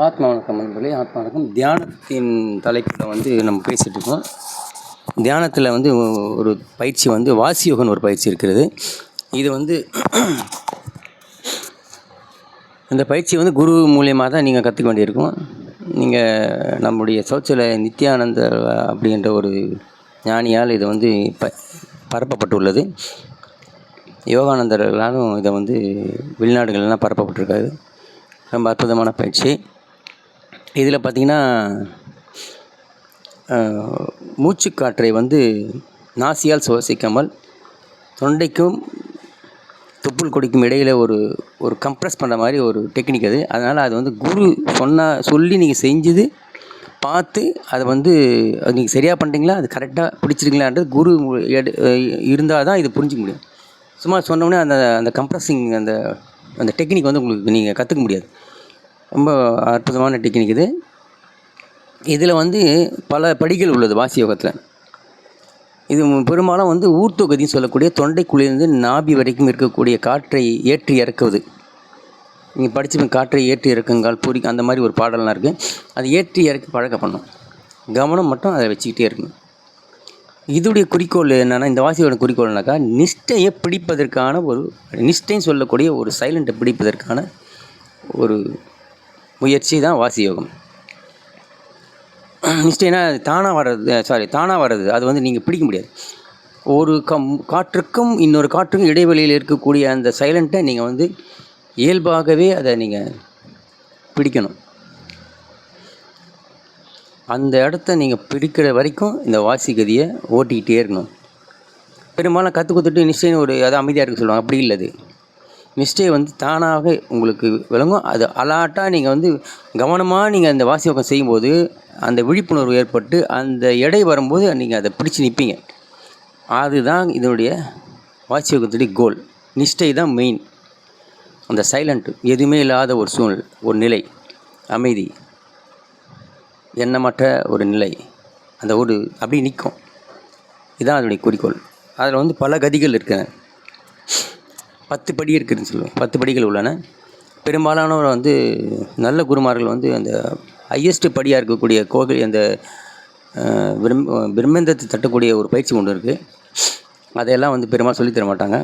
ஆத்மா வணக்கம் நண்பர்களே, ஆத்மா வணக்கம். தியானத்தின் தலைப்பில் நம்ம பேசிகிட்டு இருக்கோம். தியானத்தில் ஒரு பயிற்சி வாசி யோகன்னு ஒரு பயிற்சி இருக்கிறது. இது இந்த பயிற்சி குரு மூலியமாக தான் நீங்கள் கற்றுக்க வேண்டியிருக்கும். நீங்கள் நம்முடைய சோச்சில் நித்யானந்த அப்படின்ற ஒரு ஞானியால் இது பரப்பப்பட்டுள்ளது. யோகானந்தர்களாலும் இதை வெளிநாடுகள்லாம் பரப்பப்பட்டிருக்காது. ரொம்ப அற்புதமான பயிற்சி. இதில் பார்த்திங்கன்னா மூச்சுக்காற்றை நாசியால் சுவாசிக்காமல் தொண்டைக்கும் துப்புள் கொடிக்கும் இடையில் ஒரு கம்ப்ரெஸ் பண்ணுற மாதிரி ஒரு டெக்னிக் அது. அதனால் அது குரு சொல்லி நீங்கள் செஞ்சது பார்த்து அதை அது நீங்கள் சரியாக பண்ணுறீங்களா, அது கரெக்டாக பிடிச்சிருக்கீங்களான்றது குரு இருந்தால் தான் இது புரிஞ்சிக்க முடியும். சும்மா சொன்னோடனே அந்த கம்ப்ரெஸிங் அந்த டெக்னிக் உங்களுக்கு நீங்கள் கற்றுக்க முடியாது. ரொம்ப அற்புதமான டெக்னிக் இது. இதில் பல படிகள் உள்ளது வாசி யோகத்தில். இது பெரும்பாலும் ஊர்த்துவகதின்னு சொல்லக்கூடிய தொண்டைக்குழியிலிருந்து நாபி வரைக்கும் இருக்கக்கூடிய காற்றை ஏற்றி இறக்குவது. நீங்கள் படித்து காற்றை ஏற்றி இறக்குங்கால் பூரி அந்த மாதிரி ஒரு பாடலாம் இருக்குது. அது ஏற்றி இறக்கி பழக்க பண்ணும். கவனம் மட்டும் அதை வச்சுக்கிட்டே இருக்கணும். இதோடைய குறிக்கோள் என்னென்னா, இந்த வாசியோட குறிக்கோள்னாக்கா நிஷ்டையை பிடிப்பதற்கான நிஷ்டைன்னு சொல்லக்கூடிய ஒரு சைலண்ட்டை பிடிப்பதற்கான ஒரு முயற்சி தான் வாசி யோகம். நிஷ்டைனா தானாக வர்றது. அது நீங்கள் பிடிக்க முடியாது. ஒரு காற்றுக்கும் இன்னொரு காற்றுக்கும் இடைவெளியில் இருக்கக்கூடிய அந்த சைலண்ட்டை நீங்கள் இயல்பாகவே அதை நீங்கள் பிடிக்கணும். அந்த இடத்த நீங்கள் பிடிக்கிற வரைக்கும் இந்த வாசி கதியை ஓட்டிக்கிட்டே இருக்கணும். பெரும்பாலும் கற்றுக் கொடுத்துட்டு நிஷ்டைன்னு அது அமைதியாக இருக்க சொல்லுவாங்க. அப்படி இல்லை. அது நிஷ்டையை தானாக உங்களுக்கு விளங்கும். அது அலாட்டாக நீங்கள் கவனமாக நீங்கள் அந்த வாசி யோகம் செய்யும்போது அந்த விழிப்புணர்வு ஏற்பட்டு அந்த எடை வரும்போது நீங்கள் அதை பிடிச்சி நிற்பீங்க. அதுதான் இதனுடைய வாசி யோகத்துடைய கோல். நிஷ்டை தான் மெயின். அந்த சைலண்ட்டு, எதுவுமே இல்லாத ஒரு சூழ்நிலை, ஒரு நிலை, அமைதி, எண்ணமற்ற ஒரு நிலை, அந்த அப்படியே நிற்கும். இதுதான் அதனுடைய குறிக்கோள். அதில் பல கதிகள் இருக்குங்க. 10 படி இருக்குதுன்னு சொல்லுவேன். 10 படிகள் உள்ளன. பெரும்பாலானவர் நல்ல குருமார்கள் அந்த ஹையஸ்ட் படியாக இருக்கக்கூடிய கோவில் அந்த பிரம்மந்தத்தை தட்டக்கூடிய ஒரு பயிற்சி கொண்டு இருக்குது. அதையெல்லாம் பெரும்பாலும் சொல்லித்தர மாட்டாங்க.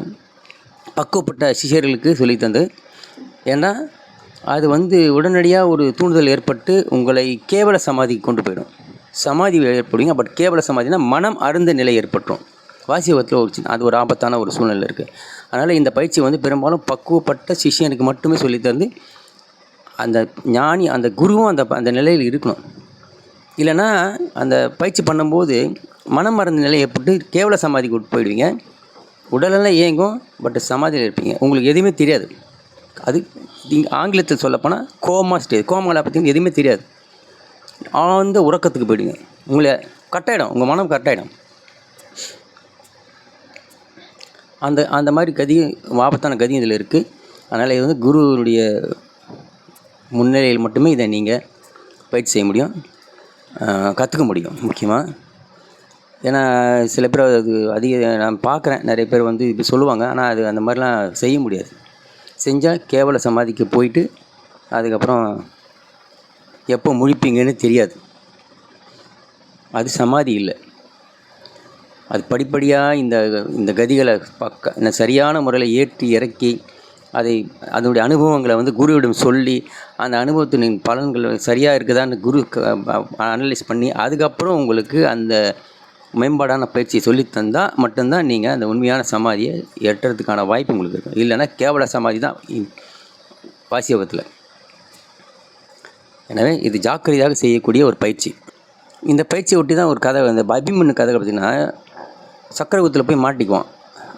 பக்குவப்பட்ட சிஷியர்களுக்கு சொல்லித்தந்து, ஏன்னா அது உடனடியாக ஒரு தூண்டுதல் ஏற்பட்டு உங்களை கேவல சமாதிக்கு கொண்டு போயிடும். சமாதி ஏற்படுவீங்க. பட் கேவல சமாதினா மனம் அருந்த நிலை ஏற்பட்டுரும். வாசி யோகத்தில் அது ஒரு ஆபத்தான ஒரு சூழ்நிலை இருக்குது. அதனால் இந்த பயிற்சி பெரும்பாலும் பக்குவப்பட்ட சிஷியனுக்கு மட்டுமே சொல்லித்தந்து, அந்த ஞானி அந்த குருவும் அந்த நிலையில் இருக்கணும். இல்லைன்னா அந்த பயிற்சி பண்ணும்போது மனம் மறந்த நிலை ஏற்பட்டு கேவல சமாதிக்கு போயிடுவீங்க. உடலெல்லாம் இயங்கும், பட் சமாதியில் இருப்பீங்க. உங்களுக்கு எதுவுமே தெரியாது. அது ஆங்கிலத்தில் சொல்லப்போனால் கோமா ஸ்டேஜ். கோமாவில் பார்த்தீங்கன்னா எதுவுமே தெரியாது. ஆழ்ந்த உறக்கத்துக்கு போயிடுவீங்க. உங்களை கட்டாயிடும், உங்கள் மனம் கட்டாயிடும். அந்த மாதிரி கதி, ஆபத்தான கதி இதில் இருக்குது. அதனால் இது குருவுடைய முன்னிலையில் மட்டுமே இதை நீங்கள் பயிற்சி செய்ய முடியும், கற்றுக்க முடியும் முக்கியமாக. ஏன்னா சில பேர் நான் பார்க்குறேன், நிறைய பேர் இப்படி சொல்லுவாங்க. ஆனால் அது அந்த மாதிரிலாம் செய்ய முடியாது. செஞ்சால் கேவல சமாதிக்கு போயிட்டு அதுக்கப்புறம் எப்போ முழிப்பீங்கன்னு தெரியாது. அது சமாதி இல்லை. அது படிப்படியாக இந்த கதிகளை சரியான முறையில் ஏற்றி இறக்கி அதனுடைய அனுபவங்களை குருவிடம் சொல்லி அந்த அனுபவத்தின் பலன்கள் சரியாக இருக்குதான்னு குரு அனலைஸ் பண்ணி அதுக்கப்புறம் உங்களுக்கு அந்த மேம்பாடான பயிற்சியை சொல்லித்தந்தால் மட்டும்தான் நீங்கள் அந்த உண்மையான சமாதியை எட்டுறதுக்கான வாய்ப்பு உங்களுக்கு இருக்கும். இல்லைன்னா கேவல சமாதி தான் வாசி யோகத்தில். எனவே இது ஜாக்கிரதையாக செய்யக்கூடிய ஒரு பயிற்சி. இந்த பயிற்சியை ஒட்டி தான் ஒரு கதை, இந்த அபிமன்யு கதை பார்த்திங்கன்னா சக்கரவத்தில் போய் மாட்டிக்குவான்.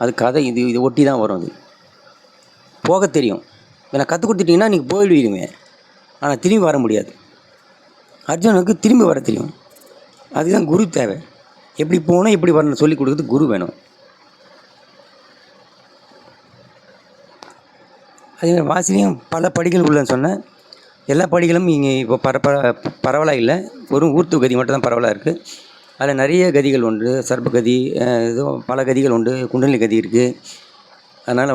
அது கதை இது ஒட்டி தான் வரும். அது போக தெரியும். ஏன்னா கற்றுக் கொடுத்துட்டிங்கன்னா நீங்கள் போயிடுவீங்க. ஆனால் திரும்பி வர முடியாது. அர்ஜுனுக்கு திரும்பி வர தெரியும். அதுதான் குரு தேவை. எப்படி போகணும், எப்படி வரணும் சொல்லிக் கொடுக்குறது குரு வேணும். அதே மாதிரி வாசிலையும் பல படிகள் உள்ளன்னு சொன்னேன். எல்லா படிகளும் இங்கே இப்போ பரவலாக இல்லை. வெறும் ஊர்த்து கதி மட்டும் தான் பரவலாக இருக்குது. அதில் நிறைய கதிகள் உண்டு. சர்ப்ப கதி, ஏதோ பல கதிகள் உண்டு. குண்டலினி கதி இருக்குது. அதனால்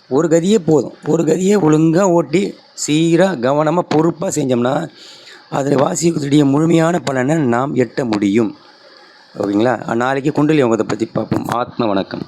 ஒரு கதியே போதும். ஒரு கதியே ஒழுங்காக ஓட்டி சீராக கவனமாக பொறுப்பாக செஞ்சோம்னா அதில் வாசிக்கக்கூடிய முழுமையான பலனை நாம் எட்ட முடியும். ஓகேங்களா? நாளைக்கு குண்டலினி யோகத்தை பற்றி பார்ப்போம். ஆத்ம வணக்கம்.